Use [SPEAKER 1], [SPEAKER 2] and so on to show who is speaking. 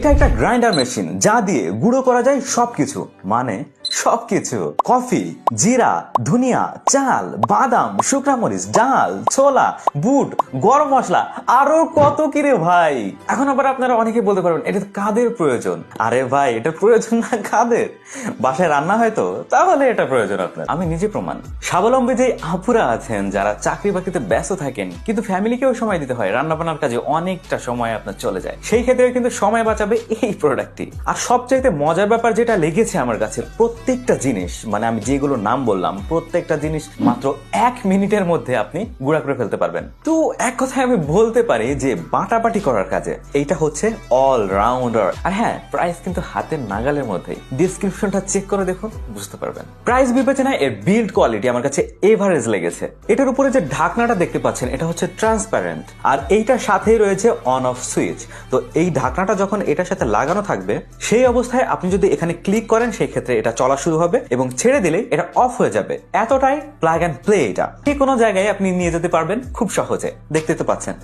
[SPEAKER 1] এটা একটা grinder machine যা দিয়ে গুঁড়ো করা যায় সবকিছু, মানে সবকিছু। কফি, জিরা, ধনিয়া, চাল, বাদাম, শুকনা মরিচ, ডাল, ছোলা, বুট, গরম মশলা, আরো কত কি রে ভাই। এখন আবার আপনারা অনেকে বলতে পারবেন এটা তো কাদের প্রয়োজন। আরে ভাই, এটা প্রয়োজন না কাদের? বাসায় রান্না হয় তো, তাহলে এটা প্রয়োজন আপনার। আমি নিজে প্রমাণ। স্বাবলম্বী যে আপুরা আছেন যারা চাকরি বাকরিতে ব্যস্ত থাকেন কিন্তু ফ্যামিলিকেও সময় দিতে হয়, রান্না বান্নার কাজে অনেকটা সময় আপনার চলে যায়, সেই ক্ষেত্রে কিন্তু সময় বাঁচাবে এই প্রোডাক্টটি। আর সবচাইতে মজার ব্যাপার যেটা লেগেছে আমার কাছে, প্রত্যেকটা জিনিস, মানে আমি যেগুলো নাম বললাম প্রত্যেকটা জিনিস মাত্র 1 মিনিটের মধ্যে আপনি গুঁড়া করে ফেলতে পারবেন। তো এক কথায় আমি বলতে পারি যে বাটাবাটি করার কাজে এইটা হচ্ছে অল রাউন্ডার। আর হ্যাঁ, প্রাইস কিন্তু হাতের নাগালের মধ্যেই। ডিসক্রিপশনটা চেক করে দেখুন, বুঝতে পারবেন। প্রাইস বিবেচনায় এর বিল্ড কোয়ালিটি আমার কাছে এভারেজ লেগেছে। এটার উপরে যে ঢাকনাটা দেখতে পাচ্ছেন এটা হচ্ছে ট্রান্সপারেন্ট, আর এইটার সাথেই রয়েছে অন অফ সুইচ। তো এই ঢাকনাটা যখন এটার সাথে লাগানো থাকবে সেই অবস্থায় আপনি যদি এখানে ক্লিক করেন সেই ক্ষেত্রে এটা চলা শুরু হবে এবং ছেড়ে দিলে এটা অফ হয়ে যাবে। এতটাই প্লাগ অ্যান্ড প্লে। এটা যে কোনো জায়গায় আপনি নিয়ে যেতে পারবেন খুব সহজে, দেখতে তো পাচ্ছেন।